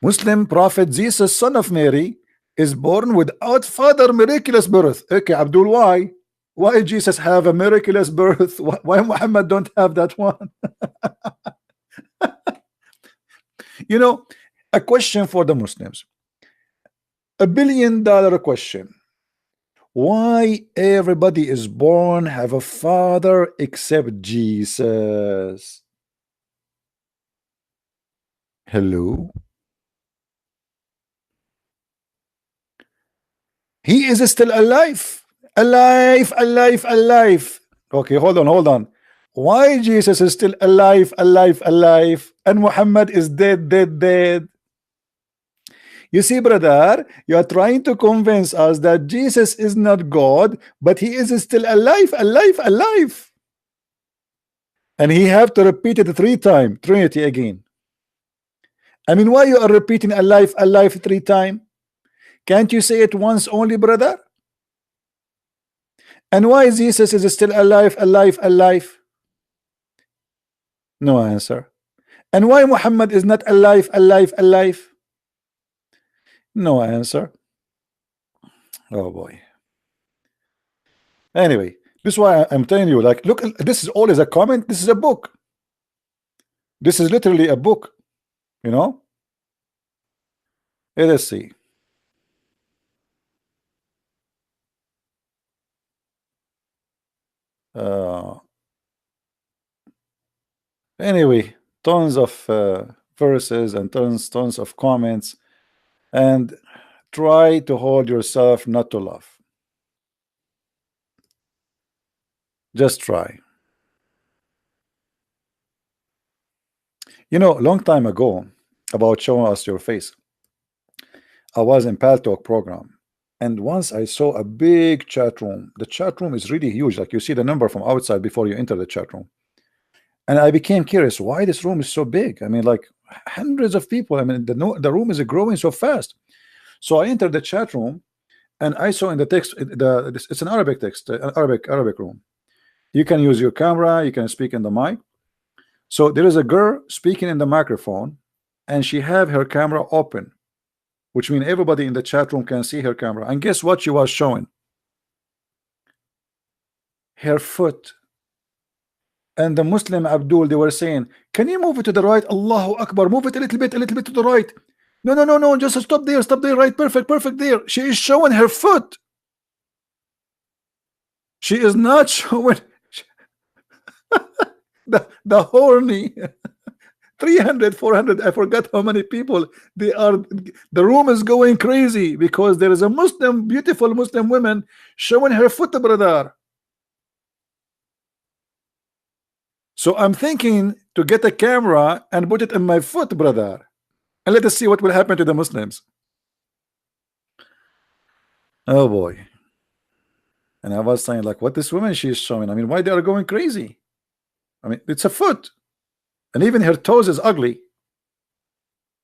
A: Muslim prophet Jesus, son of Mary, is born without father, miraculous birth. Okay, Abdul, why? Why Jesus have a miraculous birth? Why Muhammad don't have that one? You know, a question for the Muslims, $1 billion question. Why everybody is born have a father except Jesus? Hello? He is still alive. Alive. Okay, hold on. Why Jesus is still alive, and Muhammad is dead? You see, brother, you are trying to convince us that Jesus is not God, but he is still alive. And he have to repeat it 3 times, Trinity again. I mean, why you are repeating alive 3 times? Can't you say it once only, brother? And why Jesus is still alive? No answer. And why Muhammad is not alive? No answer. Oh boy. Anyway, this is why I'm telling you, like, look, this is all is a comment. This is a book. This is literally a book, you know. Let's see. Anyway, tons of verses and tons of comments, and try to hold yourself not to laugh. Just try. You know, a long time ago, about showing us your face, I was in Pal Talk program, and once I saw a big chat room. The chat room is really huge, like you see the number from outside before you enter the chat room. And I became curious why this room is so big. I mean, like hundreds of people. I mean, the room is growing so fast. So I entered the chat room, and I saw in the text, it's an Arabic text, an Arabic room. You can use your camera, you can speak in the mic. So there is a girl speaking in the microphone, and she have her camera open, which means everybody in the chat room can see her camera. And guess what she was showing? Her foot. And the Muslim Abdul, they were saying, can you move it to the right? Allahu Akbar, move it a little bit to the right. No, just stop there, right, perfect there. She is showing her foot. She is not showing the horny 300, 400, I forgot how many people they are. The room is going crazy because there is a beautiful Muslim woman showing her foot, brother. So I'm thinking to get a camera and put it in my foot, brother, and let us see what will happen to the Muslims. Oh boy. And I was saying, like, what this woman she is showing, I mean, why they are going crazy? I mean, it's a foot, and even her toes is ugly.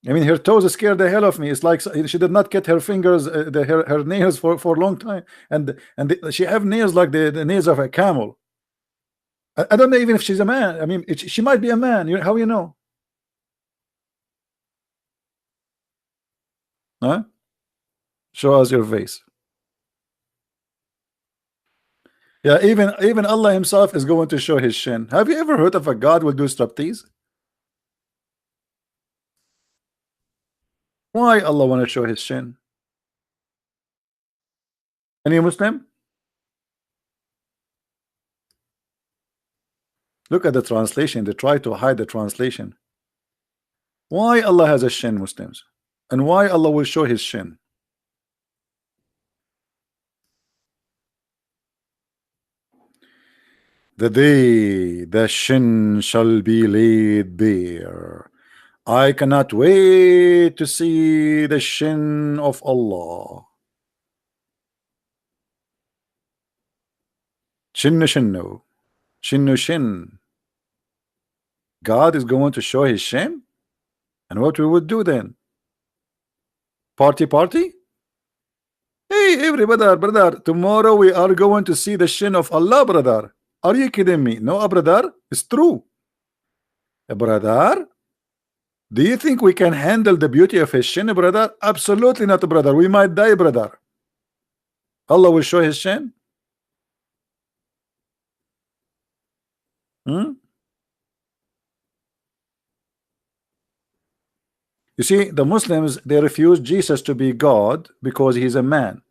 A: I mean, her toes scared the hell of me. It's like she did not get her fingers, her nails for a long time, and she have nails like the nails of a camel. I don't know even if she's a man. I mean, she might be a man. How you know? Huh? Show us your face. Yeah, even Allah himself is going to show his shin. Have you ever heard of a God will do striptease? Why Allah want to show his shin? Any Muslim? Look at the translation. They try to hide the translation. Why Allah has a shin, Muslims? And why Allah will show his shin? The day the shin shall be laid bare. I cannot wait to see the shin of Allah. Shinnu shinnu. Shinnu shin. God is going to show his shin? And what we would do then? Party party? Hey, everybody, brother, tomorrow we are going to see the shin of Allah, brother. Are you kidding me? No, brother, it's true. Brother, do you think we can handle the beauty of his shin, brother? Absolutely not, brother. We might die, brother. Allah will show his shin. Hmm? You see, the Muslims, they refuse Jesus to be God because he's a man.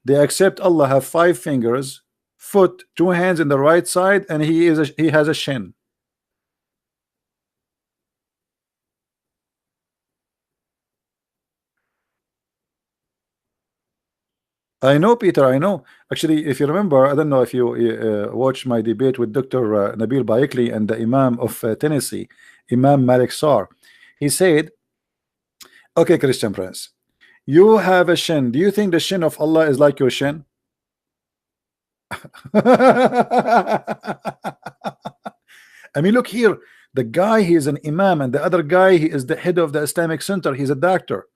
A: They accept Allah have 5 fingers, foot, 2 hands in the right side, and he has a shin. I know, Peter, I know. Actually, if you remember, I don't know if you watched my debate with Dr. Nabil Baikli and the Imam of Tennessee, Imam Malik Sar. He said, okay, Christian Prince, you have a shin. Do you think the shin of Allah is like your shin? I mean, look here. The guy, he is an imam, and the other guy, he is the head of the Islamic Center. He's a doctor.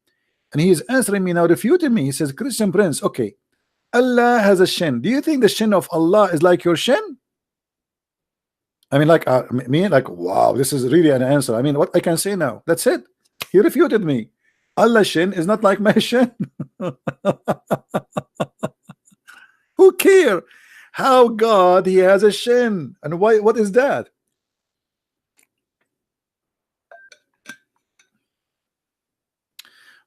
A: And he is answering me now, refuting me. He says, Christian Prince, okay, Allah has a shin. Do you think the shin of Allah is like your shin? I mean, like, me, like, wow, this is really an answer. I mean, what I can say now? That's it. He refuted me. Allah's shin is not like my shin. Who care how God he has a shin and why? What is that?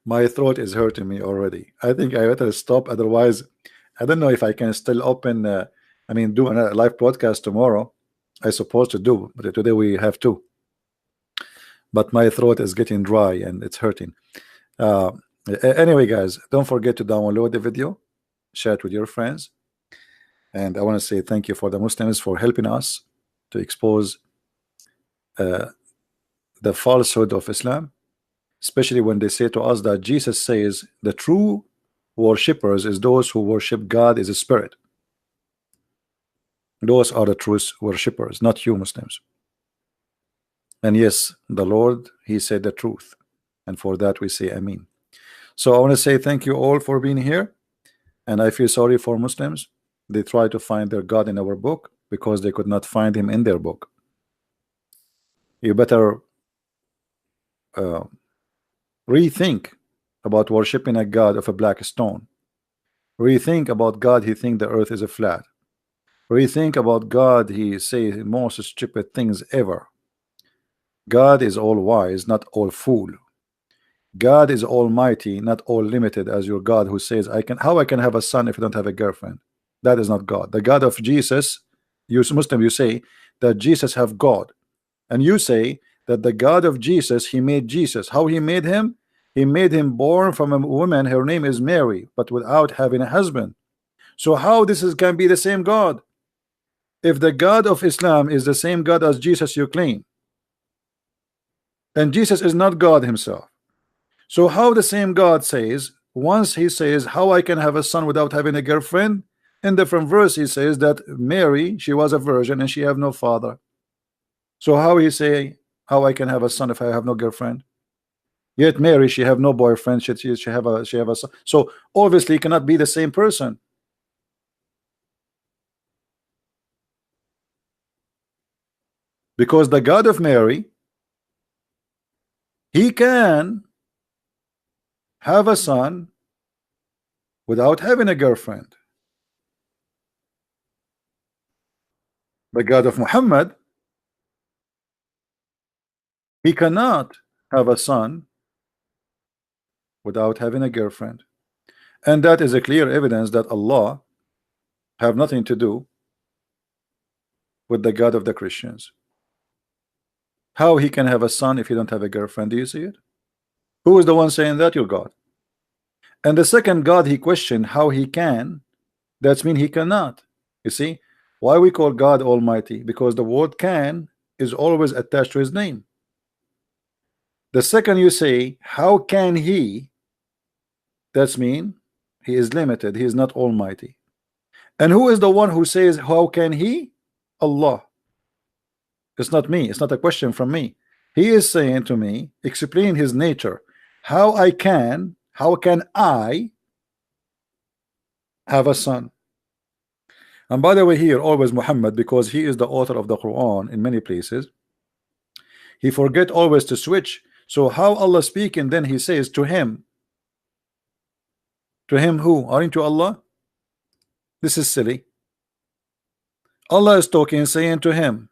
A: My throat is hurting me already. I think I better stop. Otherwise, I don't know if I can still open. I mean, do a live broadcast tomorrow. I supposed to do, but today we have to. But my throat is getting dry and it's hurting. Anyway, guys, don't forget to download the video, share it with your friends. And I want to say thank you for the Muslims for helping us to expose the falsehood of Islam, especially when they say to us that Jesus says the true worshippers is those who worship God as a spirit. Those are the true worshippers, not you Muslims. And yes, the Lord, he said the truth, and for that we say Amen. So I want to say thank you all for being here, and I feel sorry for Muslims. They try to find their God in our book because they could not find him in their book. You better rethink about worshiping a God of a black stone. Rethink about God, he think the earth is a flat. Rethink about God, he say most stupid things ever. God is all wise, not all fool. God is almighty, not all limited as your God who says how I can have a son if I don't have a girlfriend. That is not God. The God of Jesus, you Muslim, you say that Jesus have God, and you say that the God of Jesus, he made Jesus. How he made him? He made him born from a woman, her name is Mary, but without having a husband. So how can be the same God? If the God of Islam is the same God as Jesus you claim, and Jesus is not God himself, so how the same God says, once he says how I can have a son without having a girlfriend, in different verse he says that Mary, she was a virgin and she have no father. So how he say how I can have a son if I have no girlfriend? Yet Mary, she have no boyfriend, she have a son. So obviously it cannot be the same person. Because the God of Mary, he can have a son without having a girlfriend. The God of Muhammad, he cannot have a son without having a girlfriend. And that is a clear evidence that Allah have nothing to do with the God of the Christians. How he can have a son if he don't have a girlfriend? Do you see it? Who is the one saying that? Your God. And the second God he questioned how he can, that's mean he cannot. You see why we call God Almighty? Because the word can is always attached to his name. The second you say how can he, that's mean he is limited, he is not almighty. And who is the one who says how can he? Allah. It's not me, it's not a question from me. He is saying to me, explain his nature. How can I have a son? And by the way, here always Muhammad, because he is the author of the Quran in many places, he forget always to switch. So how Allah speaking, then he says to him who? Aren't you Allah? This is silly. Allah is talking, saying to him,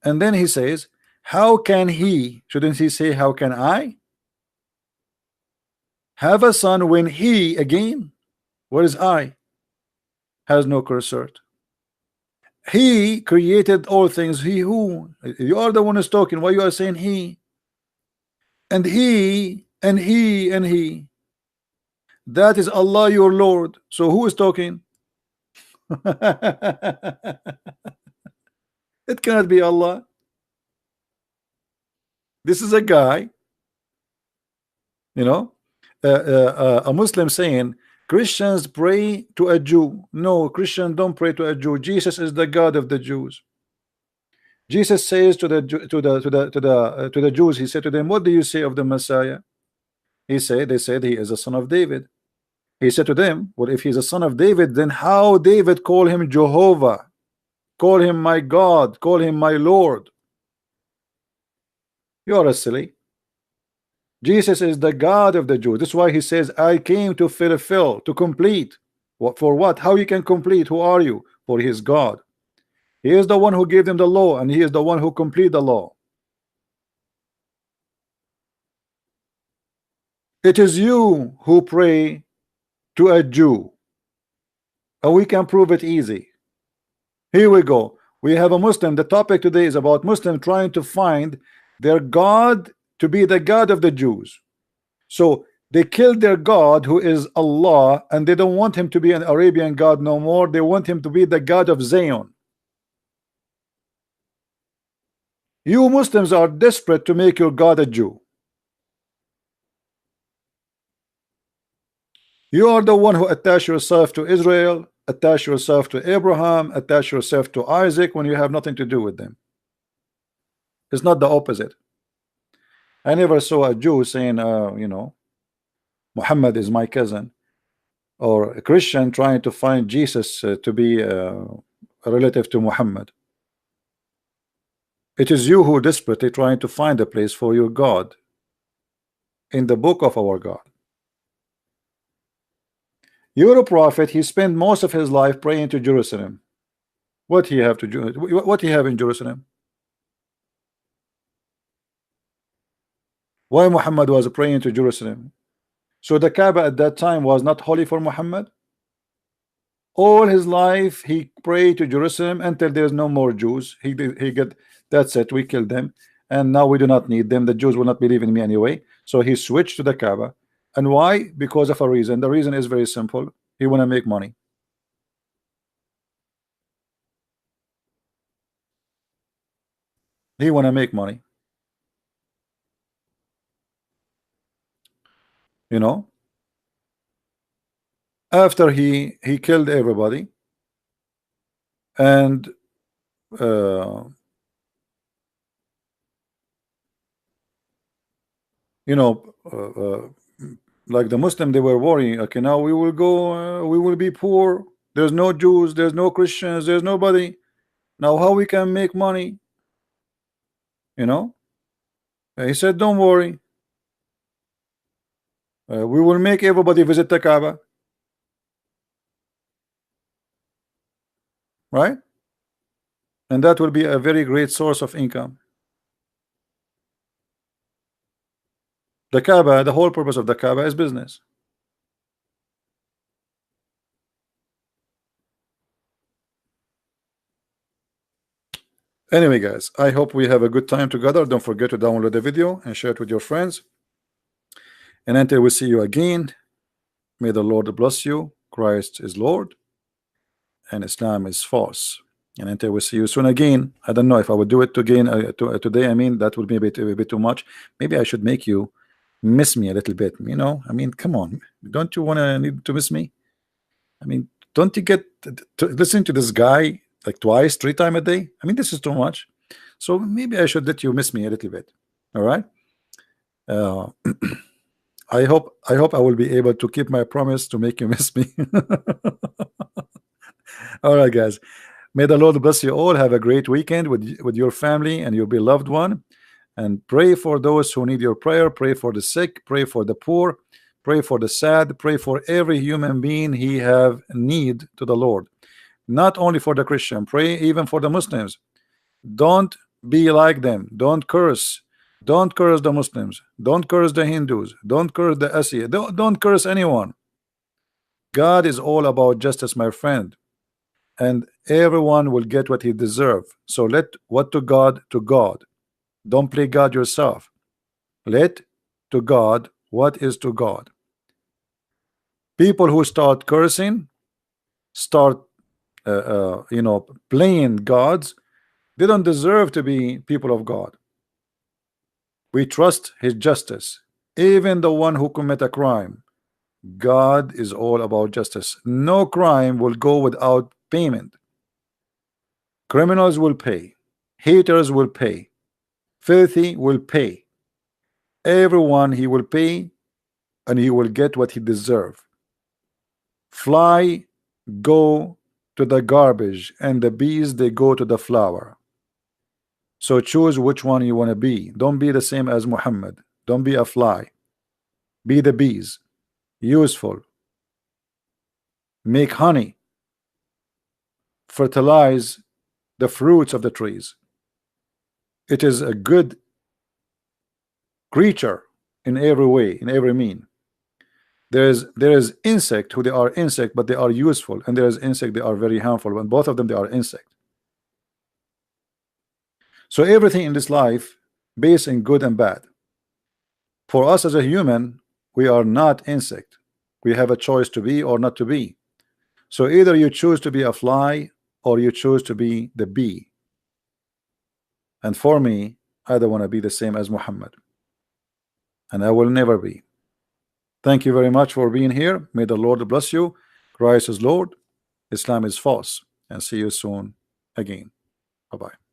A: and then he says how can he, shouldn't he say how can I have a son when he, again, where is I? Has no cursor. He created all things. He who? You are the one who's talking. Why you are saying he? And he and he and he. That is Allah your Lord. So who is talking? It cannot be Allah. This is a guy, a Muslim saying Christians pray to a Jew. No, Christians don't pray to a Jew. Jesus is the God of the Jews. Jesus says to the Jews, he said to them, what do you say of the Messiah? They said he is a son of David. He said to them, well, if he's a son of David, then how David call him Jehovah, call him my God, call him my Lord? You are a silly. Jesus is the God of the Jews. That's why he says, I came to fulfill, to complete. What for? What? How you can complete? Who are you? For his God. He is the one who gave them the law, and he is the one who complete the law. It is you who pray to a Jew, and we can prove it easy. Here we go. We have a Muslim. The topic today is about Muslim trying to find their God to be the God of the Jews. So they killed their God, who is Allah, and they don't want him to be an Arabian God no more. They want him to be the God of Zion. You Muslims are desperate to make your God a Jew. You are the one who attach yourself to Israel, attach yourself to Abraham, attach yourself to Isaac when you have nothing to do with them. It's not the opposite. I never saw a Jew saying, Muhammad is my cousin, or a Christian trying to find Jesus to be a relative to Muhammad. It is you who desperately trying to find a place for your God in the book of our God. You're a prophet. He spent most of his life praying to Jerusalem. What he have to do? What he have in Jerusalem? Why Muhammad was praying to Jerusalem? So the Kaaba at that time was not holy for Muhammad. All his life he prayed to Jerusalem until there's no more Jews. He get, that's it, we killed them, and now we do not need them. The Jews will not believe in me anyway. So he switched to the Kaaba. And why? Because of a reason. The reason is very simple. He want to make money. He want to make money. After he killed everybody, and like the Muslim, they were worrying, okay, now we will go, we will be poor, there's no Jews, there's no Christians, there's nobody, now how we can make money? He said, don't worry, we will make everybody visit the Kaaba, right? And that will be a very great source of income. The Kaaba, the whole purpose of the Kaaba is business. Anyway, guys, I hope we have a good time together. Don't forget to download the video and share it with your friends. And until we see you again, may the Lord bless you. Christ is Lord and Islam is false. And until we see you soon again, I don't know if I would do it again today. I mean, that would be a bit too much. Maybe I should make you miss me a little bit. You know, I mean, come on, don't you want to need to miss me? I mean, don't you get to listen to this guy like twice, 3 times a day? I mean, this is too much. So maybe I should let you miss me a little bit. All right. Uh, I hope I will be able to keep my promise to make you miss me. All right, guys. May the Lord bless you all. Have a great weekend with your family and your beloved one. And pray for those who need your prayer. Pray for the sick. Pray for the poor. Pray for the sad. Pray for every human being he have need to the Lord. Not only for the Christian. Pray even for the Muslims. Don't be like them. Don't curse. Don't curse the Muslims. Don't curse the Hindus. Don't curse the Asian. Don't curse anyone. God is all about justice, my friend. And everyone will get what he deserves. So let what to God to God. Don't play God yourself. Let to God what is to God. People who start cursing, start playing gods, they don't deserve to be people of God. We trust his justice. Even the one who commit a crime, God is all about justice. No crime will go without payment. Criminals will pay. Haters will pay. Filthy will pay. Everyone he will pay, and he will get what he deserve. Fly go to the garbage, and the bees they go to the flower. So choose which one you want to be. Don't be the same as Muhammad. Don't be a fly. Be the bees. Useful. Make honey. Fertilize the fruits of the trees. It is a good creature in every way, in every mean. There is insect who they are insect, but they are useful, and there is insect they are very harmful. And both of them they are insect. So everything in this life based in good and bad. For us as a human, we are not insect. We have a choice to be or not to be. So either you choose to be a fly or you choose to be the bee. And for me, I don't want to be the same as Muhammad, and I will never be. Thank you very much for being here. May the Lord bless you. Christ is Lord, Islam is false, and see you soon again. Bye-bye.